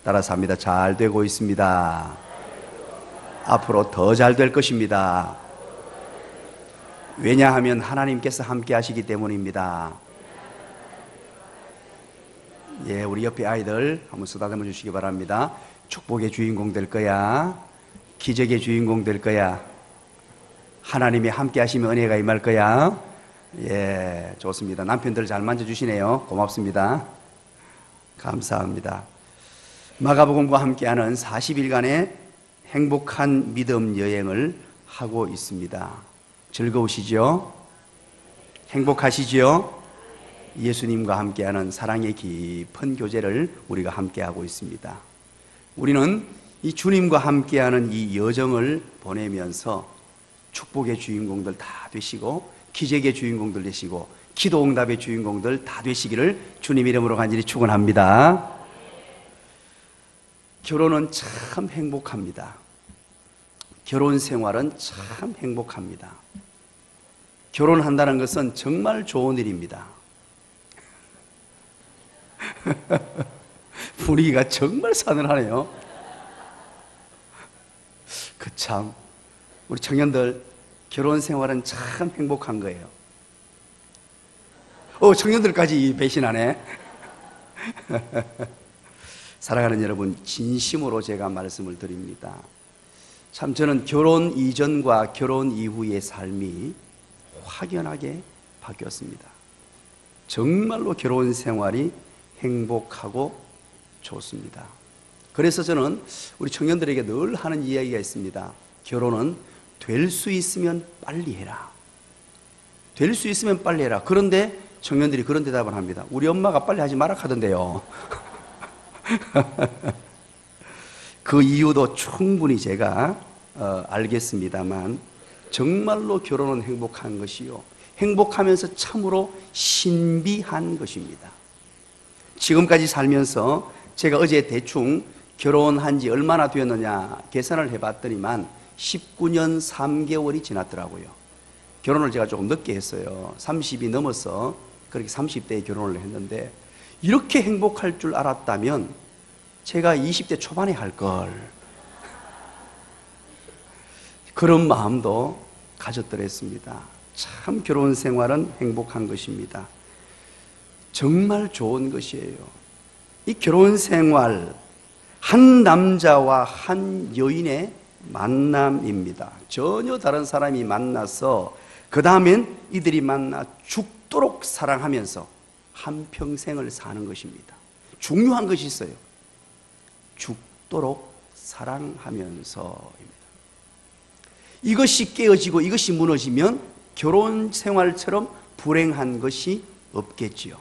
따라서 합니다. 잘 되고 있습니다. 앞으로 더 잘 될 것입니다. 왜냐하면 하나님께서 함께 하시기 때문입니다. 예, 우리 옆에 아이들 한번 쓰다듬어 주시기 바랍니다. 축복의 주인공 될 거야. 기적의 주인공 될 거야. 하나님이 함께 하시면 은혜가 임할 거야. 예, 좋습니다. 남편들 잘 만져주시네요. 고맙습니다. 감사합니다. 마가복음과 함께하는 40일간의 행복한 믿음 여행을 하고 있습니다. 즐거우시죠? 행복하시죠? 예수님과 함께하는 사랑의 깊은 교제를 우리가 함께하고 있습니다. 우리는 이 주님과 함께하는 이 여정을 보내면서 축복의 주인공들 다 되시고 기적의 주인공들 되시고 기도 응답의 주인공들 다 되시기를 주님 이름으로 간절히 축원합니다. 결혼은 참 행복합니다. 결혼 생활은 참 행복합니다. 결혼한다는 것은 정말 좋은 일입니다. 분위기가 정말 싸늘하네요. 참 우리 청년들 결혼 생활은 참 행복한 거예요. 청년들까지 배신하네. 사랑하는 여러분, 진심으로 제가 말씀을 드립니다. 참 저는 결혼 이전과 결혼 이후의 삶이 확연하게 바뀌었습니다. 정말로 결혼 생활이 행복하고 좋습니다. 그래서 저는 우리 청년들에게 늘 하는 이야기가 있습니다. 결혼은 될 수 있으면 빨리 해라. 될 수 있으면 빨리 해라. 그런데 청년들이 그런 대답을 합니다. 우리 엄마가 빨리 하지 마라 하던데요. 그 이유도 충분히 제가 알겠습니다만 정말로 결혼은 행복한 것이요, 행복하면서 참으로 신비한 것입니다. 지금까지 살면서 제가 어제 대충 결혼한 지 얼마나 되었느냐 계산을 해봤더니만 19년 3개월이 지났더라고요. 결혼을 제가 조금 늦게 했어요. 30이 넘어서 그렇게 30대에 결혼을 했는데, 이렇게 행복할 줄 알았다면 제가 20대 초반에 할 걸, 그런 마음도 가졌더랬습니다. 참 결혼 생활은 행복한 것입니다. 정말 좋은 것이에요. 이 결혼 생활, 한 남자와 한 여인의 만남입니다. 전혀 다른 사람이 만나서 그 다음엔 이들이 만나 죽도록 사랑하면서 한평생을 사는 것입니다. 중요한 것이 있어요. 죽도록 사랑하면서입니다. 이것이 깨어지고 이것이 무너지면 결혼 생활처럼 불행한 것이 없겠지요.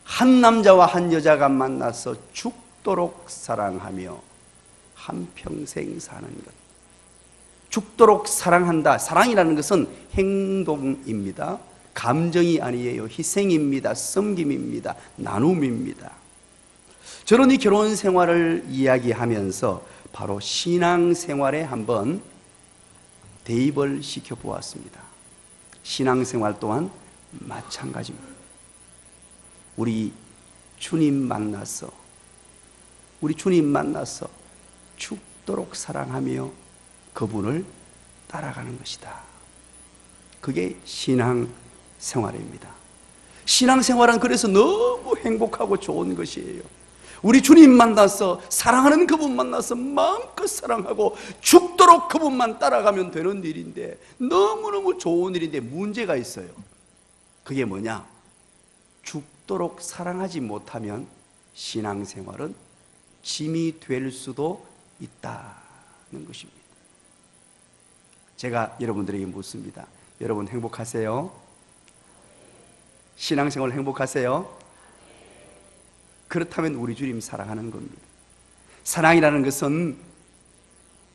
한 남자와 한 여자가 만나서 죽도록 사랑하며 한평생 사는 것. 죽도록 사랑한다. 사랑이라는 것은 행동입니다. 감정이 아니에요. 희생입니다. 섬김입니다. 나눔입니다. 저는 이 결혼 생활을 이야기하면서 바로 신앙 생활에 한번 대입을 시켜보았습니다. 신앙 생활 또한 마찬가지입니다. 우리 주님 만나서 죽도록 사랑하며 그분을 따라가는 것이다. 그게 신앙 생활입니다. 신앙 생활은 그래서 너무 행복하고 좋은 것이에요. 우리 주님 만나서, 사랑하는 그분 만나서 마음껏 사랑하고 죽도록 그분만 따라가면 되는 일인데, 너무너무 좋은 일인데 문제가 있어요. 그게 뭐냐? 죽도록 사랑하지 못하면 신앙생활은 짐이 될 수도 있다는 것입니다. 제가 여러분들에게 묻습니다. 여러분 행복하세요? 신앙생활 행복하세요? 그렇다면 우리 주님 사랑하는 겁니다. 사랑이라는 것은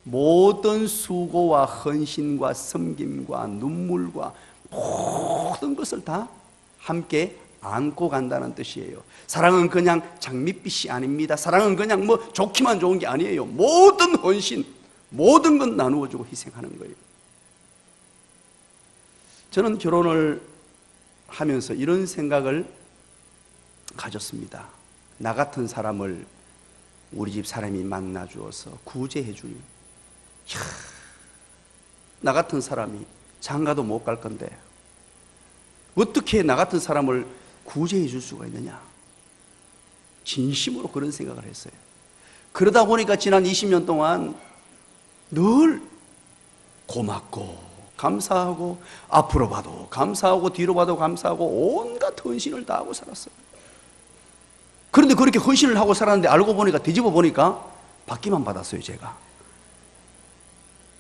모든 수고와 헌신과 섬김과 눈물과 모든 것을 다 함께 안고 간다는 뜻이에요. 사랑은 그냥 장밋빛이 아닙니다. 사랑은 그냥 좋기만 좋은 게 아니에요. 모든 헌신, 모든 건 나누어주고 희생하는 거예요. 저는 결혼을 하면서 이런 생각을 가졌습니다. 나 같은 사람을 우리 집 사람이 만나 주어서 구제해 주니, 이야, 나 같은 사람이 장가도 못 갈 건데 어떻게 나 같은 사람을 구제해 줄 수가 있느냐. 진심으로 그런 생각을 했어요. 그러다 보니까 지난 20년 동안 늘 고맙고 감사하고 앞으로 봐도 감사하고 뒤로 봐도 감사하고 온갖 헌신을 다하고 살았어요. 그런데 그렇게 헌신을 하고 살았는데 알고 보니까, 뒤집어 보니까 받기만 받았어요. 제가.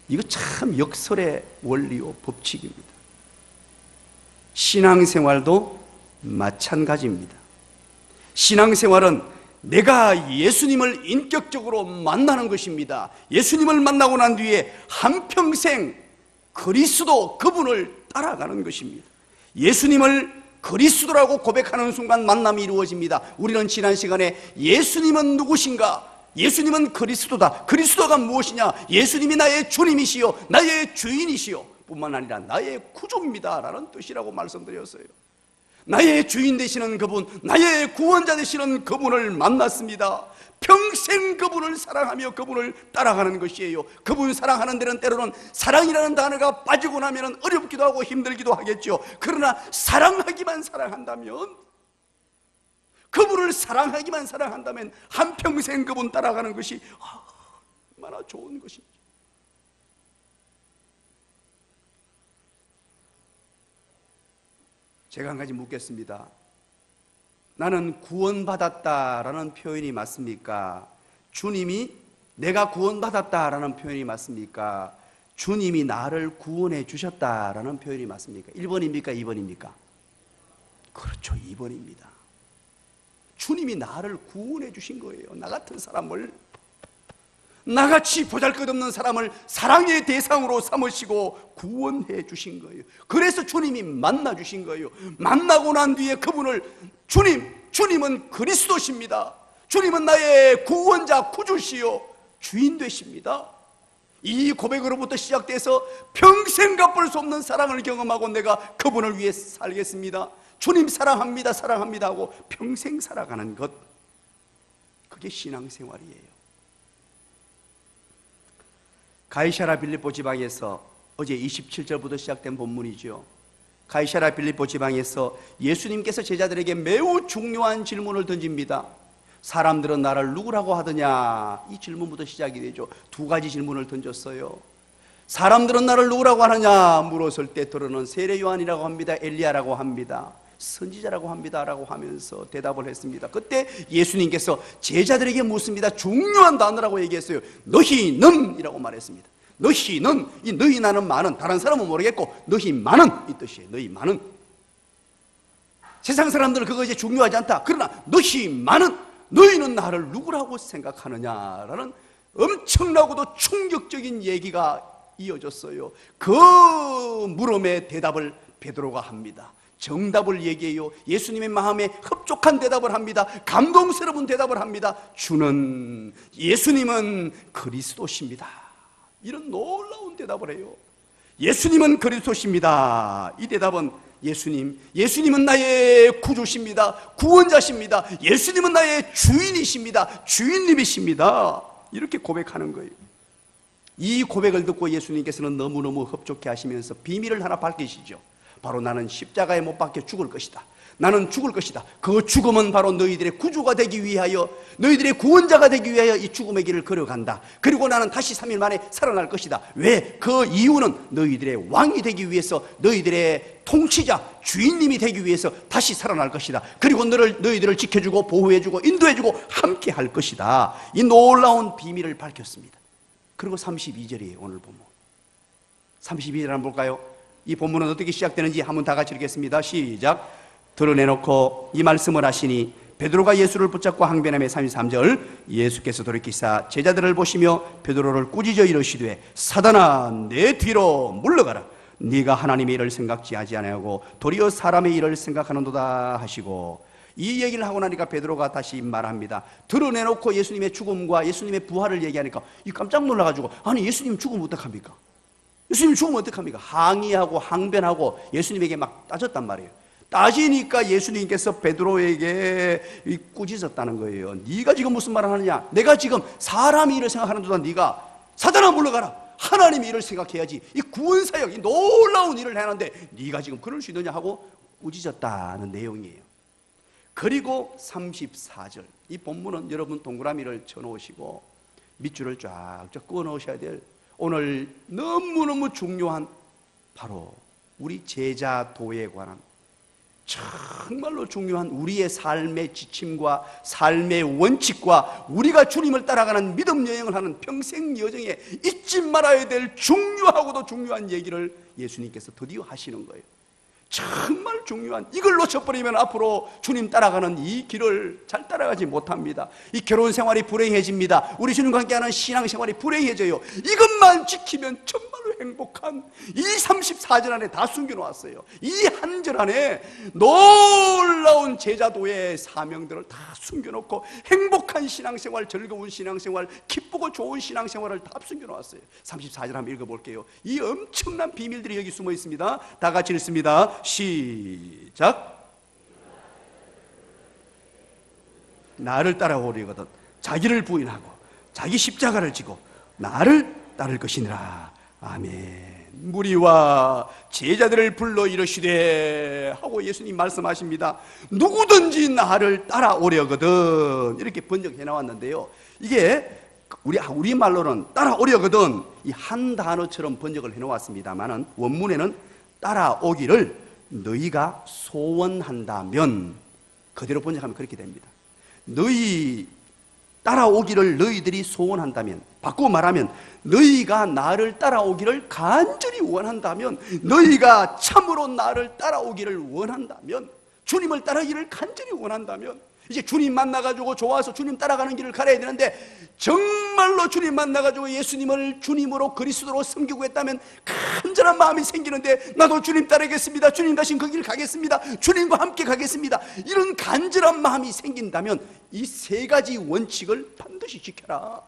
이거 참 역설의 원리요 법칙입니다. 신앙생활도 마찬가지입니다. 신앙생활은 내가 예수님을 인격적으로 만나는 것입니다. 예수님을 만나고 난 뒤에 한평생 그리스도, 그분을 따라가는 것입니다. 예수님을 그리스도라고 고백하는 순간 만남이 이루어집니다. 우리는 지난 시간에 예수님은 누구신가? 예수님은 그리스도다. 그리스도가 무엇이냐? 예수님이 나의 주님이시요 나의 주인이시요 뿐만 아니라 나의 구주입니다 라는 뜻이라고 말씀드렸어요. 나의 주인 되시는 그분, 나의 구원자 되시는 그분을 만났습니다. 평생 그분을 사랑하며 그분을 따라가는 것이에요. 그분 사랑하는 데는 때로는 사랑이라는 단어가 빠지고 나면 어렵기도 하고 힘들기도 하겠죠. 그러나 사랑하기만 사랑한다면, 그분을 사랑하기만 사랑한다면 한평생 그분 따라가는 것이 얼마나 좋은 것인지. 제가 한 가지 묻겠습니다. 나는 구원받았다라는 표현이 맞습니까? 주님이 내가 구원받았다라는 표현이 맞습니까? 주님이 나를 구원해 주셨다라는 표현이 맞습니까? 1번입니까? 2번입니까? 그렇죠, 2번입니다. 주님이 나를 구원해 주신 거예요. 나 같은 사람을, 나같이 보잘것없는 사람을 사랑의 대상으로 삼으시고 구원해 주신 거예요. 그래서 주님이 만나 주신 거예요. 만나고 난 뒤에 그분을 주님은 그리스도십니다. 주님은 나의 구원자, 구주시요 주인 되십니다. 이 고백으로부터 시작돼서 평생 갚을 수 없는 사랑을 경험하고 내가 그분을 위해 살겠습니다. 주님 사랑합니다, 사랑합니다 하고 평생 살아가는 것, 그게 신앙생활이에요. 가이사랴 빌립보 지방에서 어제 27절부터 시작된 본문이죠. 가이사랴 빌립보 지방에서 예수님께서 제자들에게 매우 중요한 질문을 던집니다. 사람들은 나를 누구라고 하더냐, 이 질문부터 시작이 되죠. 두 가지 질문을 던졌어요. 사람들은 나를 누구라고 하느냐 물었을 때 들어는 세례 요한이라고 합니다, 엘리야라고 합니다, 선지자라고 합니다 라고 하면서 대답을 했습니다. 그때 예수님께서 제자들에게 묻습니다. 중요한 단어라고 얘기했어요. 너희는 이라고 말했습니다. 너희는, 이 너희 나는 많은, 다른 사람은 모르겠고 너희 많은 이 뜻이에요. 너희 많은. 세상 사람들은 그거 이제 중요하지 않다. 그러나 너희 많은, 너희는 나를 누구라고 생각하느냐라는 엄청나고도 충격적인 얘기가 이어졌어요. 그 물음의 대답을 베드로가 합니다. 정답을 얘기해요. 예수님의 마음에 흡족한 대답을 합니다. 감동스러운 대답을 합니다. 예수님은 그리스도십니다. 이런 놀라운 대답을 해요. 예수님은 그리스도십니다. 이 대답은 예수님은 나의 구주십니다. 구원자십니다. 예수님은 나의 주인이십니다. 주인님이십니다. 이렇게 고백하는 거예요. 이 고백을 듣고 예수님께서는 너무너무 흡족해 하시면서 비밀을 하나 밝히시죠. 바로 나는 십자가에 못 박혀 죽을 것이다. 나는 죽을 것이다. 그 죽음은 바로 너희들의 구주가 되기 위하여, 너희들의 구원자가 되기 위하여 이 죽음의 길을 걸어간다. 그리고 나는 다시 3일 만에 살아날 것이다. 왜? 그 이유는 너희들의 왕이 되기 위해서, 너희들의 통치자, 주인님이 되기 위해서 다시 살아날 것이다. 그리고 너희들을 지켜주고 보호해주고 인도해주고 함께 할 것이다. 이 놀라운 비밀을 밝혔습니다. 그리고 32절이에요 오늘 본문. 32절 한번 볼까요? 이 본문은 어떻게 시작되는지 한번 다 같이 읽겠습니다. 시작. 드러내놓고 이 말씀을 하시니 베드로가 예수를 붙잡고 항변하며 33절. 예수께서 돌이키사 제자들을 보시며 베드로를 꾸짖어 이르시되 사단아 내 뒤로 물러가라. 네가 하나님의 일을 생각지 아니하고 도리어 사람의 일을 생각하는도다 하시고, 이 얘기를 하고 나니까 베드로가 다시 말합니다. 드러내놓고 예수님의 죽음과 예수님의 부활을 얘기하니까 이 깜짝 놀라가지고, 아니 예수님 죽으면 어떡합니까? 예수님 죽으면 어떡합니까? 항의하고 항변하고 예수님에게 막 따졌단 말이에요. 따지니까 예수님께서 베드로에게 꾸짖었다는 거예요. 네가 지금 무슨 말을 하느냐? 내가 지금 사람이 이를 생각하는 듯한 네가 사단아 물러가라. 하나님이 이를 생각해야지. 이 구원사역, 이 놀라운 일을 해놨는데 네가 지금 그럴 수 있느냐 하고 꾸짖었다는 내용이에요. 그리고 34절, 이 본문은 여러분 동그라미를 쳐놓으시고 밑줄을 쫙쫙 그어 놓으셔야 될 오늘 너무너무 중요한 바로 우리 제자도에 관한 정말로 중요한 우리의 삶의 지침과 삶의 원칙과 우리가 주님을 따라가는 믿음 여행을 하는 평생 여정에 잊지 말아야 될 중요하고도 중요한 얘기를 예수님께서 드디어 하시는 거예요. 정말 중요한, 이걸 놓쳐버리면 앞으로 주님 따라가는 이 길을 잘 따라가지 못합니다. 이 결혼 생활이 불행해집니다. 우리 주님과 함께하는 신앙생활이 불행해져요. 이것만 지키면 정말로 행복한, 이 34절 안에 다 숨겨놓았어요. 이 한 절 안에 놀라운 제자도의 사명들을 다 숨겨놓고 행복한 신앙생활, 즐거운 신앙생활, 기쁘고 좋은 신앙생활을 다 숨겨놓았어요. 34절 한번 읽어볼게요. 이 엄청난 비밀들이 여기 숨어 있습니다. 다 같이 읽습니다. 시작. 나를 따라오려거든 자기를 부인하고 자기 십자가를 지고 나를 따를 것이니라. 아멘. 무리와 제자들을 불러 이르시되 하고 예수님 말씀하십니다. 누구든지 나를 따라오려거든, 이렇게 번역해 나왔는데요, 이게 우리말로는 따라오려거든 이 한 단어처럼 번역을 해 놓았습니다만은 원문에는 따라오기를 너희가 소원한다면, 그대로 번역하면 그렇게 됩니다. 너희 따라오기를 너희들이 소원한다면, 바꾸어 말하면 너희가 나를 따라오기를 간절히 원한다면, 너희가 참으로 나를 따라오기를 원한다면, 주님을 따르기를 간절히 원한다면, 이제 주님 만나가지고 좋아서 주님 따라가는 길을 가야 되는데 정말로 주님 만나가지고 예수님을 주님으로 그리스도로 섬기고 했다면 간절한 마음이 생기는데, 나도 주님 따르겠습니다, 주님 다신 그 길 가겠습니다, 주님과 함께 가겠습니다, 이런 간절한 마음이 생긴다면 이 세 가지 원칙을 반드시 지켜라.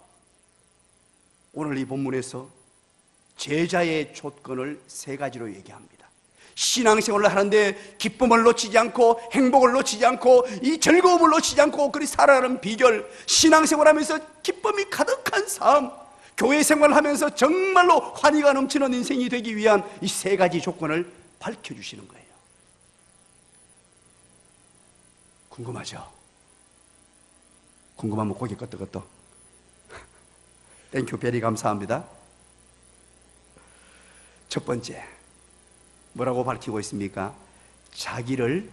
오늘 이 본문에서 제자의 조건을 세 가지로 얘기합니다. 신앙생활을 하는데 기쁨을 놓치지 않고 행복을 놓치지 않고 이 즐거움을 놓치지 않고 그리 살아가는 비결, 신앙생활하면서 기쁨이 가득한 삶, 교회 생활하면서 정말로 환희가 넘치는 인생이 되기 위한 이 세 가지 조건을 밝혀주시는 거예요. 궁금하죠? 궁금하면 고개 끄덕끄덕. 땡큐 베리 감사합니다. 첫 번째, 뭐라고 밝히고 있습니까? 자기를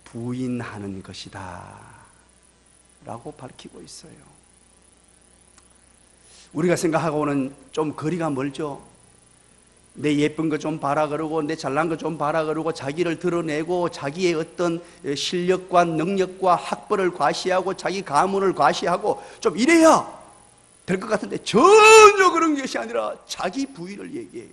부인하는 것이다 라고 밝히고 있어요. 우리가 생각하고는 좀 거리가 멀죠. 내 예쁜 거 좀 봐라 그러고 내 잘난 거 좀 봐라 그러고 자기를 드러내고 자기의 어떤 실력과 능력과 학벌을 과시하고 자기 가문을 과시하고 좀 이래야 될 것 같은데 전혀 그런 것이 아니라 자기 부인을 얘기해요.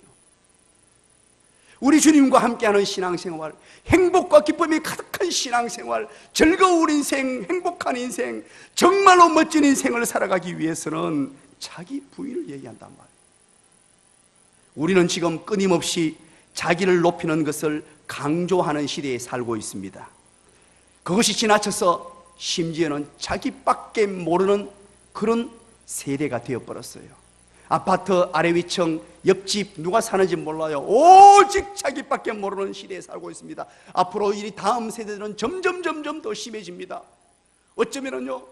우리 주님과 함께하는 신앙생활, 행복과 기쁨이 가득한 신앙생활, 즐거운 인생, 행복한 인생, 정말로 멋진 인생을 살아가기 위해서는 자기 부인을 얘기한단 말이에요. 우리는 지금 끊임없이 자기를 높이는 것을 강조하는 시대에 살고 있습니다. 그것이 지나쳐서 심지어는 자기밖에 모르는 그런 세대가 되어버렸어요. 아파트 아래 위층 옆집 누가 사는지 몰라요. 오직 자기밖에 모르는 시대에 살고 있습니다. 앞으로 이 다음 세대들은 점점 더 심해집니다. 어쩌면은요,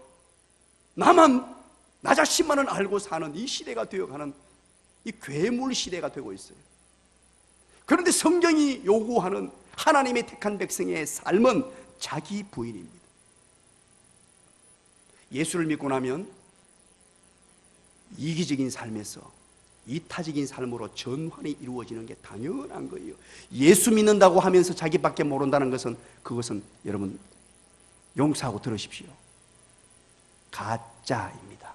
나만, 나 자신만은 알고 사는 이 시대가 되어가는 이 괴물 시대가 되고 있어요. 그런데 성경이 요구하는 하나님의 택한 백성의 삶은 자기 부인입니다. 예수를 믿고 나면 이기적인 삶에서 이타적인 삶으로 전환이 이루어지는 게 당연한 거예요. 예수 믿는다고 하면서 자기밖에 모른다는 것은, 그것은 여러분 용서하고 들으십시오, 가짜입니다.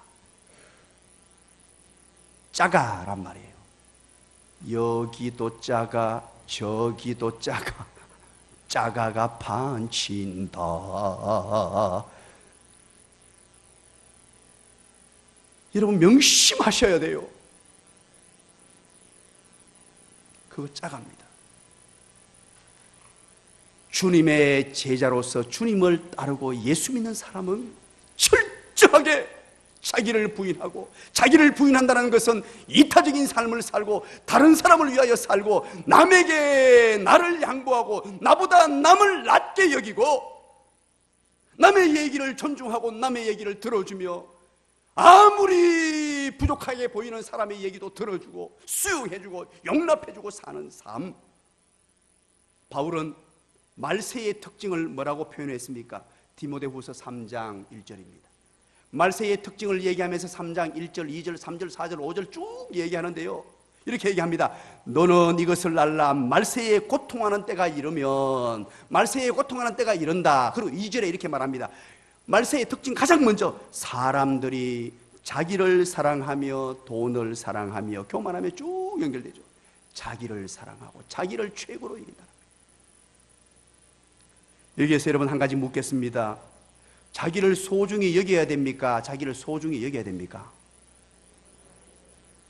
짜가란 말이에요. 여기도 짜가 저기도 짜가, 짜가가 반친다. 여러분 명심하셔야 돼요. 그거 짜갑니다. 주님의 제자로서 주님을 따르고 예수 믿는 사람은 철저하게 자기를 부인하고, 자기를 부인한다는 것은 이타적인 삶을 살고 다른 사람을 위하여 살고 남에게 나를 양보하고 나보다 남을 낮게 여기고 남의 얘기를 존중하고 남의 얘기를 들어주며 아무리 부족하게 보이는 사람의 얘기도 들어주고 수용해주고 용납해주고 사는 삶. 바울은 말세의 특징을 뭐라고 표현했습니까? 디모데후서 3장 1절입니다. 말세의 특징을 얘기하면서 3장 1절, 2절, 3절, 4절, 5절 쭉 얘기하는데요, 이렇게 얘기합니다. 너는 이것을 알라. 말세에 고통하는 때가 이르면, 말세에 고통하는 때가 이른다. 그리고 2절에 이렇게 말합니다. 말세의 특징 가장 먼저, 사람들이 자기를 사랑하며 돈을 사랑하며, 교만하며 쭉 연결되죠. 자기를 사랑하고 자기를 최고로 여긴다. 여기에서 여러분 한 가지 묻겠습니다. 자기를 소중히 여겨야 됩니까? 자기를 소중히 여겨야 됩니까?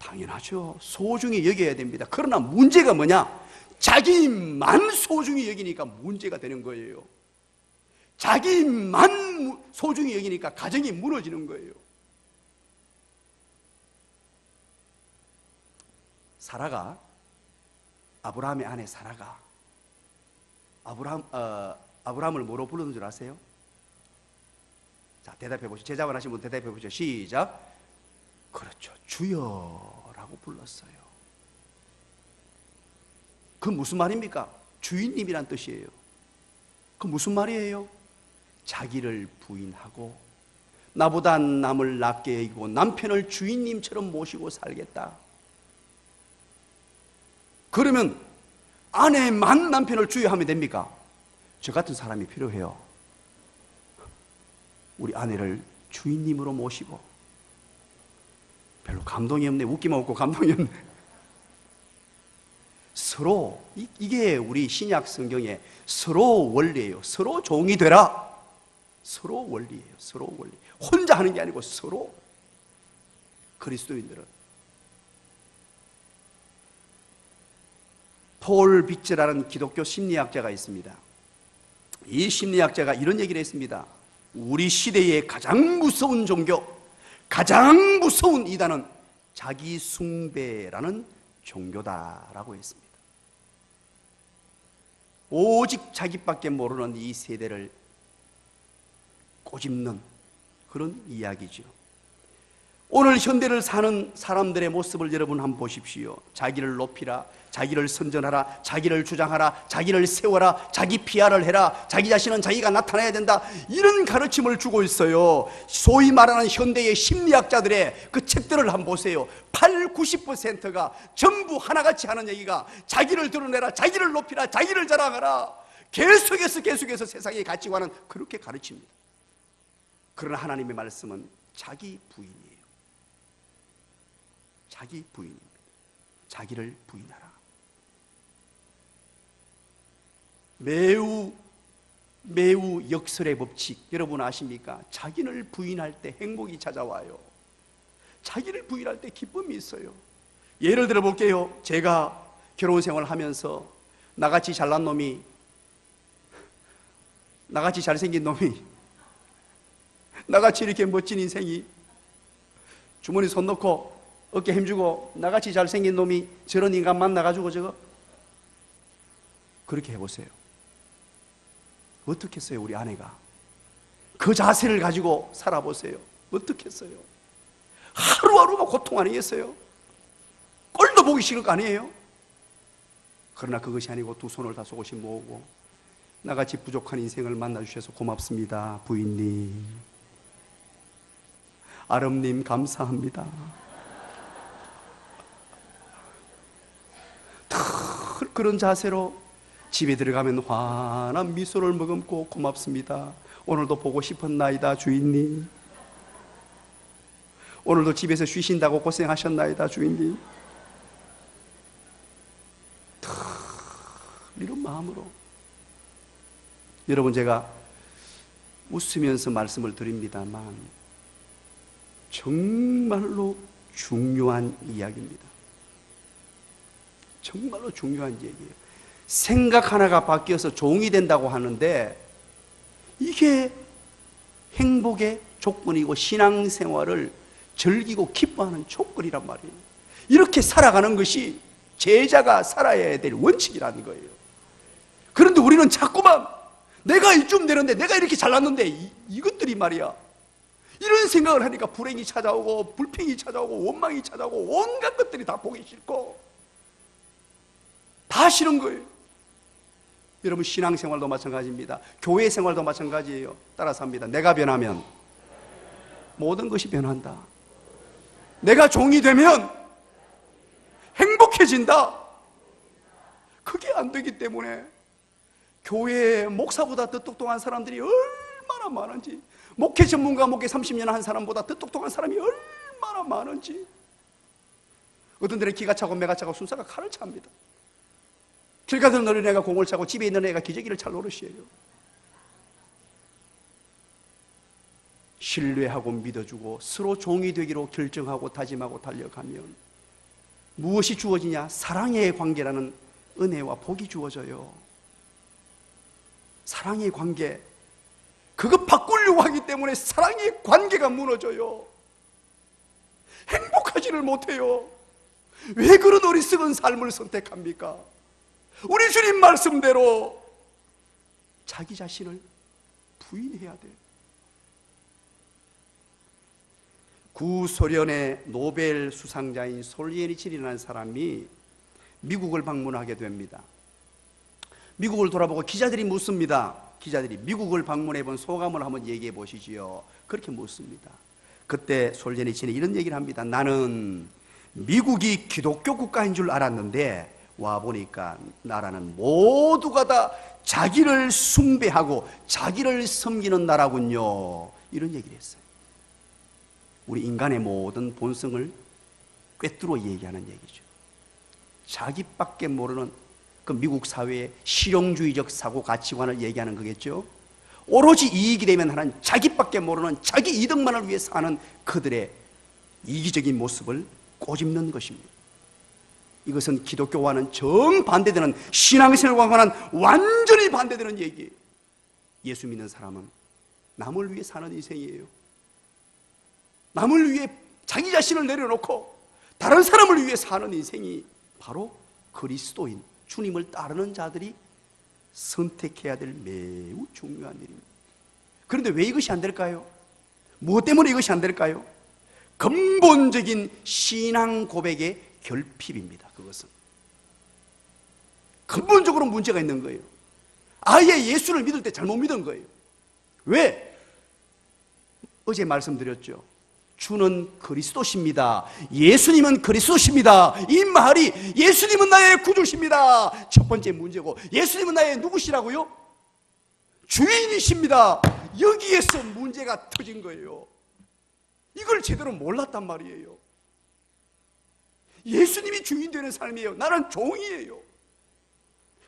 당연하죠. 소중히 여겨야 됩니다. 그러나 문제가 뭐냐? 자기만 소중히 여기니까 문제가 되는 거예요. 자기만 소중히 여기니까 가정이 무너지는 거예요. 사라가, 아브라함의 아내 사라가 아브라함을 뭐로 부르는 줄 아세요? 자, 대답해 보시죠. 제자만 하신 분 대답해 보시죠. 시작. 그렇죠. 주여라고 불렀어요. 그 무슨 말입니까? 주인님이란 뜻이에요. 그 무슨 말이에요? 자기를 부인하고 나보다 남을 낮게 여기고 남편을 주인님처럼 모시고 살겠다. 그러면 아내만 남편을 주의하면 됩니까? 저 같은 사람이 필요해요. 우리 아내를 주인님으로 모시고. 별로 감동이 없네. 웃기만 웃고 감동이 없네. 서로, 이게 우리 신약 성경의 서로 원리예요. 서로 종이 되라. 서로 원리예요. 서로 원리. 혼자 하는 게 아니고 서로. 그리스도인들은 폴 비츠라는 기독교 심리학자가 있습니다. 이 심리학자가 이런 얘기를 했습니다. 우리 시대의 가장 무서운 종교, 가장 무서운 이단은 자기 숭배라는 종교다라고 했습니다. 오직 자기밖에 모르는 이 세대를 꼬집는 그런 이야기죠. 오늘 현대를 사는 사람들의 모습을 여러분 한번 보십시오. 자기를 높이라, 자기를 선전하라, 자기를 주장하라, 자기를 세워라, 자기 PR을 해라, 자기 자신은 자기가 나타나야 된다, 이런 가르침을 주고 있어요. 소위 말하는 현대의 심리학자들의 그 책들을 한번 보세요. 80~90%가 전부 하나같이 하는 얘기가 자기를 드러내라, 자기를 높이라, 자기를 자랑하라, 계속해서 세상의 가치관은 그렇게 가르칩니다. 그러나 하나님의 말씀은 자기 부인이에요. 자기 부인입니다. 자기를 부인하라. 매우 역설의 법칙 여러분 아십니까? 자기를 부인할 때 행복이 찾아와요. 자기를 부인할 때 기쁨이 있어요. 예를 들어 볼게요. 제가 결혼 생활을 하면서 나같이 잘난 놈이, 나같이 잘생긴 놈이, 나같이 이렇게 멋진 인생이 주머니 손 넣고 어깨 힘주고 나같이 잘생긴 놈이 저런 인간 만나가지고 저거 그렇게 해보세요. 어떻게 했어요? 우리 아내가 그 자세를 가지고 살아보세요. 어떻게 했어요? 하루하루가 고통 아니겠어요? 꼴도 보기 싫을 거 아니에요? 그러나 그것이 아니고 두 손을 다 속옷이 모으고 나같이 부족한 인생을 만나주셔서 고맙습니다. 부인님, 아름님 감사합니다. 그런 자세로 집에 들어가면 환한 미소를 머금고 고맙습니다. 오늘도 보고 싶었나이다 주인님. 오늘도 집에서 쉬신다고 고생하셨나이다 주인님. 이런 마음으로 여러분, 제가 웃으면서 말씀을 드립니다만 정말로 중요한 이야기입니다. 정말로 중요한 얘기예요. 생각 하나가 바뀌어서 종이 된다고 하는데 이게 행복의 조건이고 신앙생활을 즐기고 기뻐하는 조건이란 말이에요. 이렇게 살아가는 것이 제자가 살아야 될 원칙이라는 거예요. 그런데 우리는 자꾸만 내가 이쯤 되는데, 내가 이렇게 잘났는데 이것들이 말이야, 이런 생각을 하니까 불행이 찾아오고 불평이 찾아오고 원망이 찾아오고 온갖 것들이 다 보기 싫고 다 싫은 거예요. 여러분, 신앙생활도 마찬가지입니다. 교회 생활도 마찬가지예요. 따라서 합니다. 내가 변하면 모든 것이 변한다. 내가 종이 되면 행복해진다. 그게 안 되기 때문에 교회에 목사보다 더 똑똑한 사람들이 얼마나 많은지, 목회 전문가 목회 30년 한 사람보다 더 똑똑한 사람이 얼마나 많은지. 어떤 데는 기가 차고 매가 차고 순사가 칼을 찹니다. 길 가던 어린애가 공을 차고 집에 있는 애가 기저귀를 찰 노릇이에요. 신뢰하고 믿어주고 서로 종이 되기로 결정하고 다짐하고 달려가면 무엇이 주어지냐? 사랑의 관계라는 은혜와 복이 주어져요. 사랑의 관계, 그거 바꾸려고 하기 때문에 사랑의 관계가 무너져요. 행복하지를 못해요. 왜 그런 어리석은 삶을 선택합니까? 우리 주님 말씀대로 자기 자신을 부인해야 돼요. 구소련의 노벨 수상자인 솔제니친이라는 사람이 미국을 방문하게 됩니다. 미국을 돌아보고 기자들이 묻습니다. 기자들이 미국을 방문해 본 소감을 한번 얘기해 보시지요. 그렇게 묻습니다. 그때 솔제니친이 이런 얘기를 합니다. 나는 미국이 기독교 국가인 줄 알았는데 와보니까 나라는 모두가 다 자기를 숭배하고 자기를 섬기는 나라군요. 이런 얘기를 했어요. 우리 인간의 모든 본성을 꿰뚫어 얘기하는 얘기죠. 자기밖에 모르는 그 미국 사회의 실용주의적 사고 가치관을 얘기하는 거겠죠. 오로지 이익이 되면 하는 자기밖에 모르는 자기 이득만을 위해 사는 그들의 이기적인 모습을 꼬집는 것입니다. 이것은 기독교와는 정반대되는, 신앙생활과는 완전히 반대되는 얘기예요. 예수 믿는 사람은 남을 위해 사는 인생이에요. 남을 위해 자기 자신을 내려놓고 다른 사람을 위해 사는 인생이 바로 그리스도인, 주님을 따르는 자들이 선택해야 될 매우 중요한 일입니다. 그런데 왜 이것이 안 될까요? 무엇 때문에 이것이 안 될까요? 근본적인 신앙 고백의 결핍입니다. 그것은 근본적으로 문제가 있는 거예요. 아예 예수를 믿을 때 잘못 믿은 거예요. 왜? 어제 말씀드렸죠. 주는 그리스도십니다. 예수님은 그리스도십니다. 이 말이 예수님은 나의 구주십니다. 첫 번째 문제고, 예수님은 나의 누구시라고요? 주인이십니다. 여기에서 문제가 터진 거예요. 이걸 제대로 몰랐단 말이에요. 예수님이 주인 되는 삶이에요. 나는 종이에요.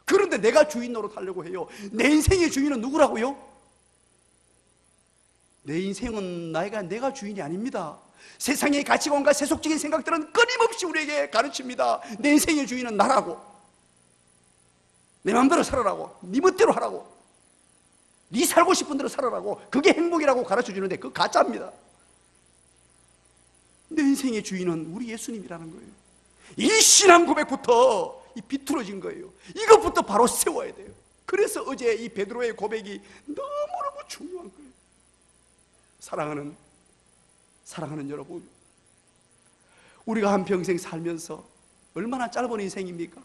그런데 내가 주인 노릇하려고 해요. 내 인생의 주인은 누구라고요? 내 인생은 내가 주인이 아닙니다. 세상의 가치관과 세속적인 생각들은 끊임없이 우리에게 가르칩니다. 내 인생의 주인은 나라고, 내 마음대로 살아라고, 네 멋대로 하라고, 네 살고 싶은 대로 살아라고, 그게 행복이라고 가르쳐주는데 그거 가짜입니다. 내 인생의 주인은 우리 예수님이라는 거예요. 이 신앙 고백부터 비틀어진 거예요. 이것부터 바로 세워야 돼요. 그래서 어제 이 베드로의 고백이 너무너무 중요한 거예요. 사랑하는 여러분, 우리가 한평생 살면서 얼마나 짧은 인생입니까?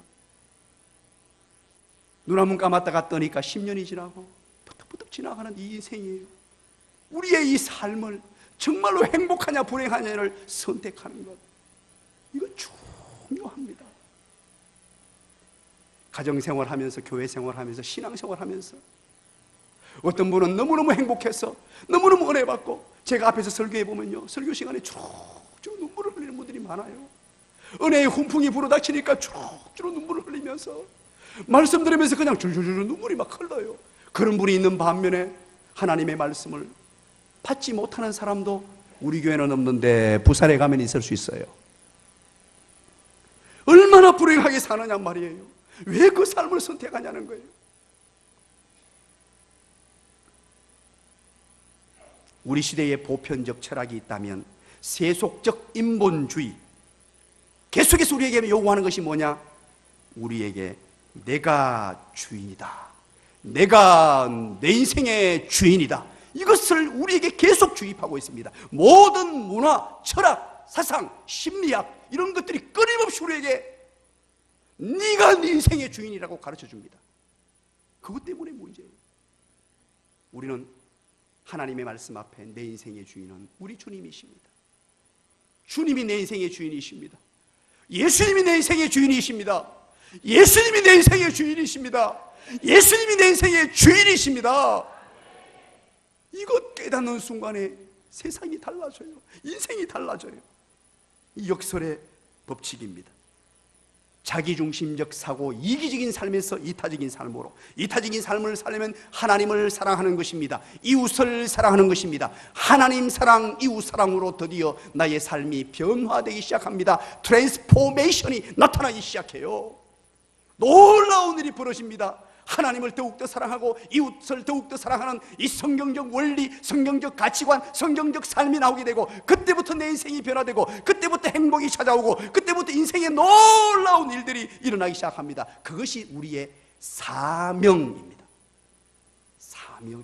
눈 한 번 감았다가 뜨니까 10년이 지나고 부득부득 지나가는 이 인생이에요. 우리의 이 삶을 정말로 행복하냐 불행하냐를 선택하는 것, 이거 중요합니다. 가정생활하면서, 교회생활하면서, 신앙생활하면서 어떤 분은 너무너무 행복해서 너무너무 은혜 받고, 제가 앞에서 설교해 보면요, 설교 시간에 주룩주룩 눈물을 흘리는 분들이 많아요. 은혜의 훈풍이 불어닥치니까 주룩주룩 눈물을 흘리면서 말씀 들으면서 그냥 줄줄줄 눈물이 막 흘러요. 그런 분이 있는 반면에 하나님의 말씀을 받지 못하는 사람도 우리 교회는 없는데 부산에 가면 있을 수 있어요. 얼마나 불행하게 사느냐 말이에요. 왜 그 삶을 선택하냐는 거예요. 우리 시대에 보편적 철학이 있다면 세속적 인본주의, 계속해서 우리에게 요구하는 것이 뭐냐? 우리에게 내가 주인이다, 내가 내 인생의 주인이다, 이것을 우리에게 계속 주입하고 있습니다. 모든 문화, 철학, 사상, 심리학 이런 것들이 끊임없이 우리에게 네가 네 인생의 주인이라고 가르쳐줍니다. 그것 때문에 문제예요. 우리는 하나님의 말씀 앞에 내 인생의 주인은 우리 주님이십니다. 주님이 내 인생의 주인이십니다. 예수님이 내 인생의 주인이십니다. 예수님이 내 인생의 주인이십니다. 예수님이 내 인생의 주인이십니다. 이것 깨닫는 순간에 세상이 달라져요. 인생이 달라져요. 이 역설의 법칙입니다. 자기중심적 사고, 이기적인 삶에서 이타적인 삶으로, 이타적인 삶을 살려면 하나님을 사랑하는 것입니다. 이웃을 사랑하는 것입니다. 하나님 사랑, 이웃 사랑으로 드디어 나의 삶이 변화되기 시작합니다. 트랜스포메이션이 나타나기 시작해요. 놀라운 일이 벌어집니다. 하나님을 더욱더 사랑하고 이웃을 더욱더 사랑하는 이 성경적 원리, 성경적 가치관, 성경적 삶이 나오게 되고, 그때부터 내 인생이 변화되고, 그때부터 행복이 찾아오고, 그때부터 인생에 놀라운 일들이 일어나기 시작합니다. 그것이 우리의 사명입니다. 사명이에요.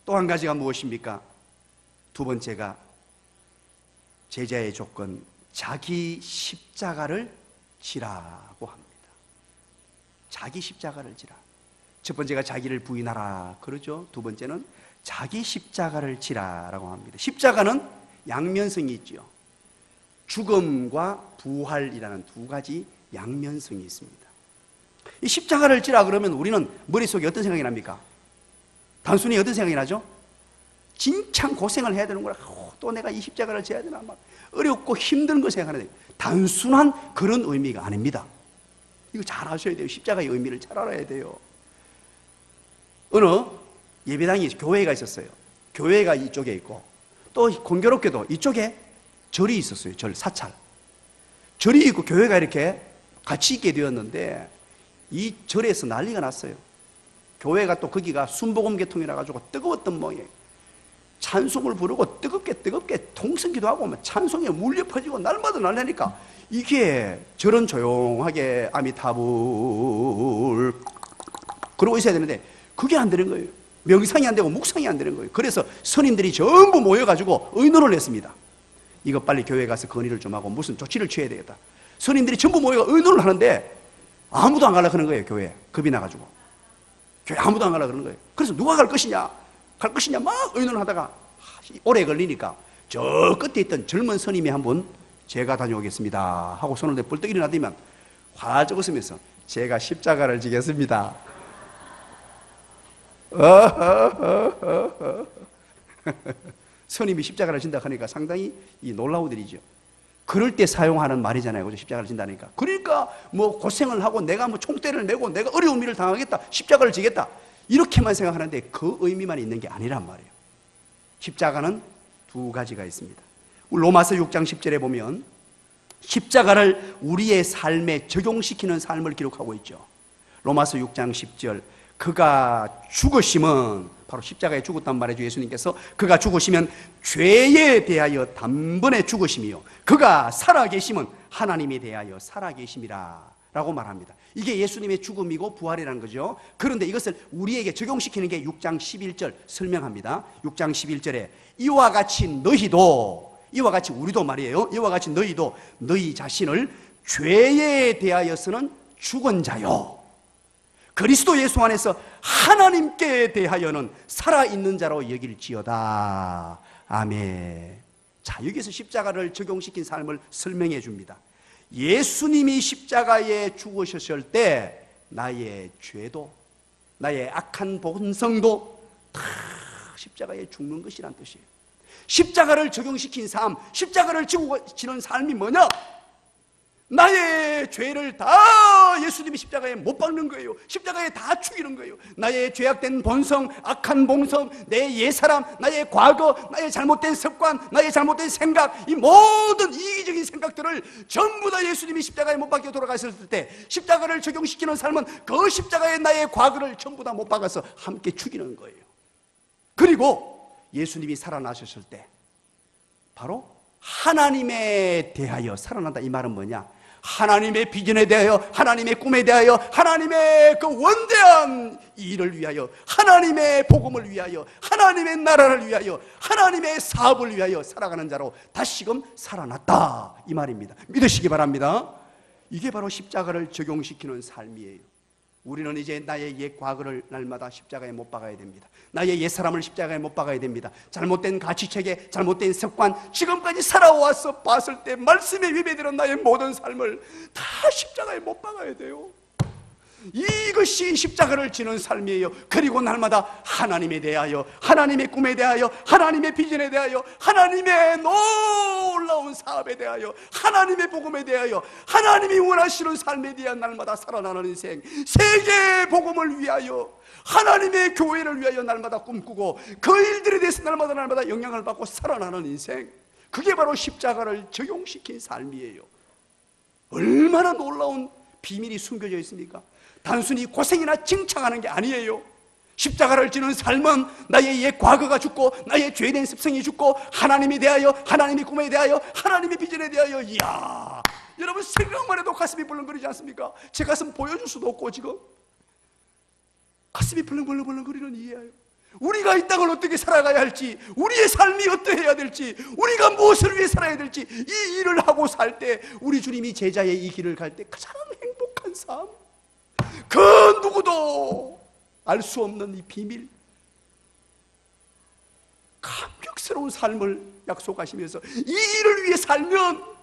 또 한 가지가 무엇입니까? 두 번째가 제자의 조건, 자기 십자가를 지라고 합니다. 자기 십자가를 지라. 첫 번째가 자기를 부인하라 그러죠. 두 번째는 자기 십자가를 지라라고 합니다. 십자가는 양면성이 있죠. 죽음과 부활이라는 두 가지 양면성이 있습니다. 이 십자가를 지라 그러면 우리는 머릿속에 어떤 생각이 납니까? 단순히 어떤 생각이 나죠? 진짜 고생을 해야 되는구나. 또 내가 이 십자가를 져야 되나, 막 어렵고 힘든 거 생각하는데, 단순한 그런 의미가 아닙니다. 이거 잘 아셔야 돼요. 십자가의 의미를 잘 알아야 돼요. 어느 예배당이, 교회가 있었어요. 교회가 이쪽에 있고, 또 공교롭게도 이쪽에 절이 있었어요. 절, 사찰. 절이 있고 교회가 이렇게 같이 있게 되었는데, 이 절에서 난리가 났어요. 교회가 또 거기가 순복음계통이라 가지고 뜨거웠던 모양이에요. 찬송을 부르고 뜨겁게 통성기도 하고 찬송에 물려 퍼지고 날마다 날라니까, 이게 저런 조용하게 아미타불 그러고 있어야 되는데 그게 안 되는 거예요. 명상이 안 되고 묵상이 안 되는 거예요. 그래서 스님들이 전부 모여가지고 의논을 했습니다. 이거 빨리 교회 가서 건의를 좀 하고 무슨 조치를 취해야 되겠다. 스님들이 전부 모여가 의논을 하는데 아무도 안 가려고 하는 거예요. 교회에 겁이 나가지고 교회 아무도 안 가려고 그러는 거예요. 그래서 누가 갈 것이냐 막 의논을 하다가 오래 걸리니까 저 끝에 있던 젊은 스님이 한 분, 제가 다녀오겠습니다 하고 손을 대 벌떡 일어나더니만 활짝 웃으면서 제가 십자가를 지겠습니다. 스님이 십자가를 진다 하니까 상당히 놀라운 일이죠. 그럴 때 사용하는 말이잖아요. 그죠? 십자가를 진다니까. 그러니까 뭐 고생을 하고 내가 뭐 총대를 내고 내가 어려운 일을 당하겠다, 십자가를 지겠다, 이렇게만 생각하는데 그 의미만 있는 게 아니란 말이에요. 십자가는 두 가지가 있습니다. 로마서 6장 10절에 보면 십자가를 우리의 삶에 적용시키는 삶을 기록하고 있죠. 로마서 6장 10절, 그가 죽으심은, 바로 십자가에 죽었단 말이죠. 예수님께서 그가 죽으시면 죄에 대하여 단번에 죽으심이요, 그가 살아계심은 하나님에 대하여 살아계심이라 라고 말합니다. 이게 예수님의 죽음이고 부활이라는 거죠. 그런데 이것을 우리에게 적용시키는 게 6장 11절 설명합니다. 6장 11절에 이와 같이 너희도, 이와 같이 우리도 말이에요, 이와 같이 너희도 너희 자신을 죄에 대하여서는 죽은 자요, 그리스도 예수 안에서 하나님께 대하여는 살아있는 자로 여길지어다. 아멘. 자, 여기서 십자가를 적용시킨 삶을 설명해 줍니다. 예수님이 십자가에 죽으셨을 때 나의 죄도, 나의 악한 본성도 다 십자가에 죽는 것이란 뜻이에요. 십자가를 적용시킨 삶, 십자가를 지고 지는 삶이 뭐냐? 나의 죄를 다 예수님이 십자가에 못 박는 거예요. 십자가에 다 죽이는 거예요. 나의 죄악된 본성, 악한 본성, 내 옛사람, 나의 과거, 나의 잘못된 습관, 나의 잘못된 생각, 이 모든 이기적인 생각들을 전부 다 예수님이 십자가에 못 박혀 돌아가셨을 때 십자가를 적용시키는 삶은 그 십자가에 나의 과거를 전부 다 못 박아서 함께 죽이는 거예요. 그리고 예수님이 살아나셨을 때 바로 하나님에 대하여 살아난다. 이 말은 뭐냐? 하나님의 비전에 대하여, 하나님의 꿈에 대하여, 하나님의 그 원대한 일을 위하여, 하나님의 복음을 위하여, 하나님의 나라를 위하여, 하나님의 사업을 위하여 살아가는 자로 다시금 살아났다, 이 말입니다. 믿으시기 바랍니다. 이게 바로 십자가를 적용시키는 삶이에요. 우리는 이제 나의 옛 과거를 날마다 십자가에 못 박아야 됩니다. 나의 옛 사람을 십자가에 못 박아야 됩니다. 잘못된 가치체계, 잘못된 습관, 지금까지 살아와서 봤을 때 말씀에 위배되는 나의 모든 삶을 다 십자가에 못 박아야 돼요. 이것이 십자가를 지는 삶이에요. 그리고 날마다 하나님에 대하여, 하나님의 꿈에 대하여, 하나님의 비전에 대하여, 하나님의 놀라운 사업에 대하여, 하나님의 복음에 대하여, 하나님이 원하시는 삶에 대한 날마다 살아나는 인생, 세계 복음을 위하여, 하나님의 교회를 위하여 날마다 꿈꾸고 그 일들에 대해서 날마다 영향을 받고 살아나는 인생, 그게 바로 십자가를 적용시킨 삶이에요. 얼마나 놀라운 비밀이 숨겨져 있습니까? 단순히 고생이나 징창하는 게 아니에요. 십자가를 지는 삶은 나의 옛 과거가 죽고 나의 죄된 습성이 죽고 하나님에 대하여, 하나님의 꿈에 대하여, 하나님의 비전에 대하여. 이야, 여러분 생각만 해도 가슴이 벌렁거리지 않습니까? 제 가슴 보여줄 수도 없고 지금 가슴이 벌렁벌렁거리는 이유예요. 우리가 이 땅을 어떻게 살아가야 할지, 우리의 삶이 어떠해야 될지, 우리가 무엇을 위해 살아야 될지, 이 일을 하고 살 때 우리 주님이 제자의 이 길을 갈 때 가장 행복한 삶, 그 누구도 알 수 없는 이 비밀, 감격스러운 삶을 약속하시면서 이 일을 위해 살면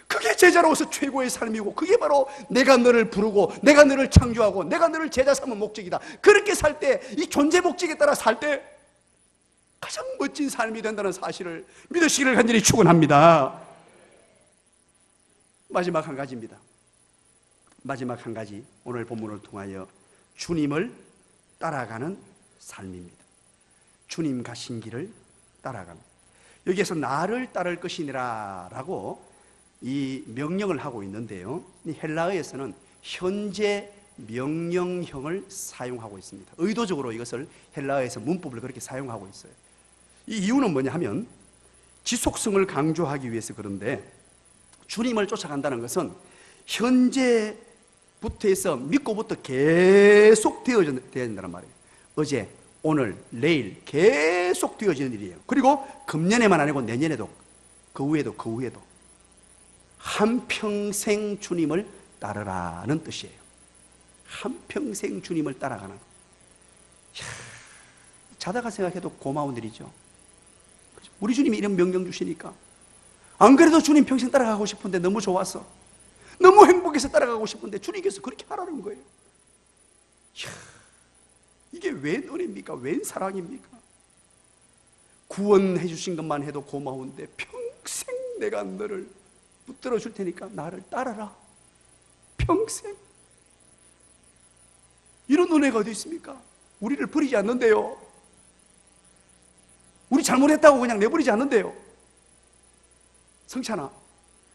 그게 제자로서 최고의 삶이고, 그게 바로 내가 너를 부르고 내가 너를 창조하고 내가 너를 제자 삼은 목적이다. 그렇게 살 때, 이 존재 목적에 따라 살 때 가장 멋진 삶이 된다는 사실을 믿으시기를 간절히 축원합니다. 마지막 한 가지입니다. 마지막 한 가지, 오늘 본문을 통하여 주님을 따라가는 삶입니다. 주님 가신 길을 따라가는, 여기에서 나를 따를 것이니라 라고 이 명령을 하고 있는데요, 이 헬라어에서는 현재 명령형을 사용하고 있습니다. 의도적으로 이것을 헬라어에서 문법을 그렇게 사용하고 있어요. 이 이유는 뭐냐 하면 지속성을 강조하기 위해서 그런데, 주님을 쫓아간다는 것은 현재부터 해서 믿고부터 계속 되어야 된다는 말이에요. 어제, 오늘, 내일 계속 되어지는 일이에요. 그리고 금년에만 아니고 내년에도, 그 후에도, 그 후에도 한평생 주님을 따르라는 뜻이에요. 한평생 주님을 따라가는. 자다가 생각해도 고마운 일이죠. 우리 주님이 이런 명령 주시니까 안 그래도 주님 평생 따라가고 싶은데 너무 좋았어, 너무 행복해서 따라가고 싶은데 주님께서 그렇게 하라는 거예요. 이게 웬 은혜입니까? 웬 사랑입니까? 구원해 주신 것만 해도 고마운데 평생 내가 너를 붙들어 줄 테니까 나를 따라라. 평생. 이런 은혜가 어디 있습니까? 우리를 버리지 않는데요. 우리 잘못했다고 그냥 내버리지 않는데요. 성찬아,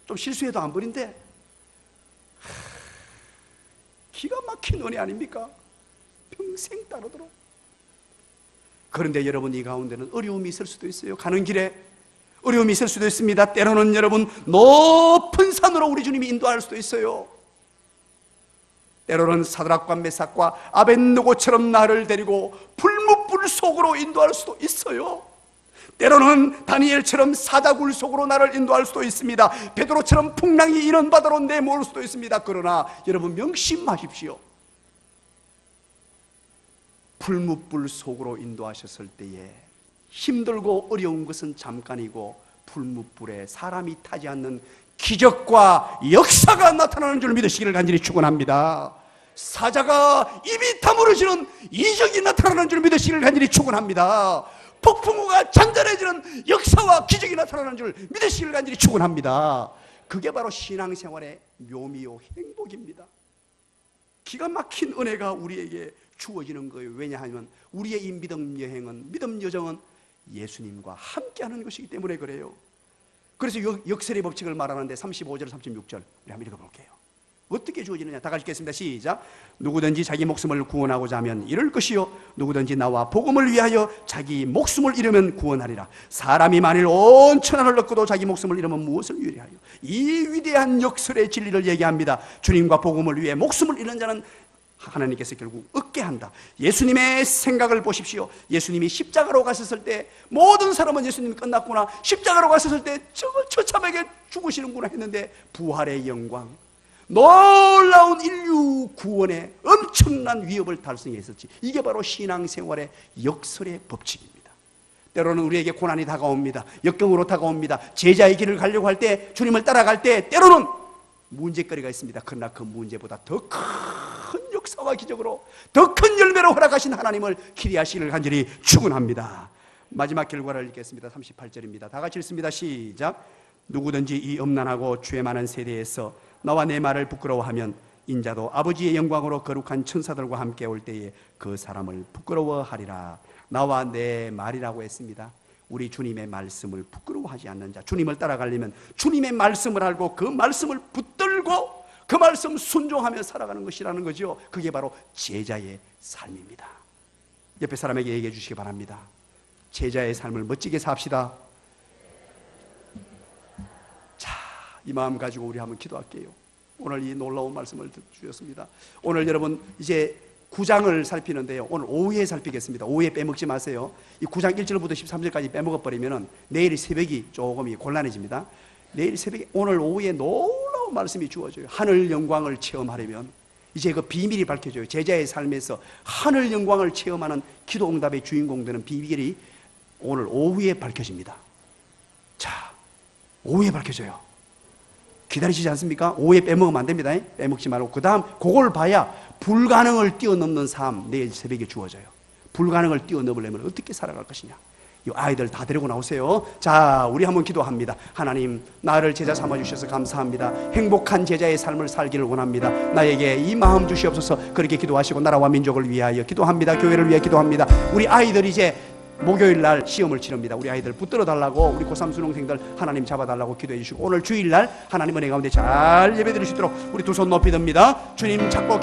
좀 실수해도 안 버린대. 기가 막힌 은혜 아닙니까? 평생 따르도록. 그런데 여러분, 이 가운데는 어려움이 있을 수도 있어요. 가는 길에 어려움이 있을 수도 있습니다. 때로는 여러분, 높은 산으로 우리 주님이 인도할 수도 있어요. 때로는 사드락과 메삭과 아벳느고처럼 나를 데리고 불뭇불 속으로 인도할 수도 있어요. 때로는 다니엘처럼 사자굴 속으로 나를 인도할 수도 있습니다. 베드로처럼 풍랑이 이런 바다로 내몰 수도 있습니다. 그러나 여러분, 명심하십시오. 불뭇불 속으로 인도하셨을 때에 힘들고 어려운 것은 잠깐이고, 불뭇불에 사람이 타지 않는 기적과 역사가 나타나는 줄 믿으시기를 간절히 축원합니다. 사자가 입이 다물어지는 이적이 나타나는 줄 믿으시기를 간절히 축원합니다. 폭풍우가 잔잔해지는 역사와 기적이 나타나는 줄 믿으시기를 간절히 축원합니다. 그게 바로 신앙생활의 묘미요 행복입니다. 기가 막힌 은혜가 우리에게 주어지는 거예요. 왜냐하면 우리의 이 믿음 여행은, 믿음 여정은 예수님과 함께하는 것이기 때문에 그래요. 그래서 역설의 법칙을 말하는데 35절 36절 우리 한번 읽어볼게요. 어떻게 주어지느냐? 다 같이 읽겠습니다. 시작. 누구든지 자기 목숨을 구원하고자 하면 잃을 것이요 누구든지 나와 복음을 위하여 자기 목숨을 잃으면 구원하리라. 사람이 만일 온 천하를 얻고도 자기 목숨을 잃으면 무엇을 유리하여? 이 위대한 역설의 진리를 얘기합니다. 주님과 복음을 위해 목숨을 잃는 자는 하나님께서 결국 얻게 한다. 예수님의 생각을 보십시오. 예수님이 십자가로 가셨을 때 모든 사람은 예수님이 끝났구나, 십자가로 가셨을 때 저거 처참하게 죽으시는구나 했는데 부활의 영광, 놀라운 인류 구원의 엄청난 위협을 달성했었지. 이게 바로 신앙생활의 역설의 법칙입니다. 때로는 우리에게 고난이 다가옵니다. 역경으로 다가옵니다. 제자의 길을 가려고 할 때, 주님을 따라갈 때 때로는 문제거리가 있습니다. 그러나 그 문제보다 더 큰 역사와 기적으로 더 큰 열매로 허락하신 하나님을 기대하시기를 간절히 축원합니다. 마지막 결과를 읽겠습니다. 38절입니다. 다 같이 읽습니다. 시작. 누구든지 이 음란하고 죄 많은 세대에서 나와 내 말을 부끄러워하면 인자도 아버지의 영광으로 거룩한 천사들과 함께 올 때에 그 사람을 부끄러워하리라. 나와 내 말이라고 했습니다. 우리 주님의 말씀을 부끄러워하지 않는 자, 주님을 따라가려면 주님의 말씀을 알고 그 말씀을 붙들고 그 말씀 순종하며 살아가는 것이라는 거죠. 그게 바로 제자의 삶입니다. 옆에 사람에게 얘기해 주시기 바랍니다. 제자의 삶을 멋지게 삽시다. 자, 이 마음 가지고 우리 한번 기도할게요. 오늘 이 놀라운 말씀을 주셨습니다. 오늘 여러분 이제 9장을 살피는데요, 오늘 오후에 살피겠습니다. 오후에 빼먹지 마세요. 이 9장 1절부터 13절까지 빼먹어버리면 내일 새벽이 조금 곤란해집니다. 내일 새벽에, 오늘 오후에 놀라운 말씀이 주어져요. 하늘 영광을 체험하려면 이제 그 비밀이 밝혀져요. 제자의 삶에서 하늘 영광을 체험하는 기도 응답의 주인공 되는 비밀이 오늘 오후에 밝혀집니다. 자, 오후에 밝혀져요. 기다리시지 않습니까? 오후에 빼먹으면 안 됩니다. 빼먹지 말고 그 다음 그걸 봐야 불가능을 뛰어넘는 삶 내일 새벽에 주어져요. 불가능을 뛰어넘으려면 어떻게 살아갈 것이냐. 이 아이들 다 데리고 나오세요. 자, 우리 한번 기도합니다. 하나님, 나를 제자 삼아주셔서 감사합니다. 행복한 제자의 삶을 살기를 원합니다. 나에게 이 마음 주시옵소서. 그렇게 기도하시고 나라와 민족을 위하여 기도합니다. 교회를 위해 기도합니다. 우리 아이들 이제 목요일 날 시험을 치릅니다. 우리 아이들 붙들어 달라고, 우리 고3 수능생들 하나님 잡아달라고 기도해 주시고, 오늘 주일날 하나님 은혜 가운데 잘 예배 드릴 수 있도록 우리 두 손 높이 듭니다. 주님 찾고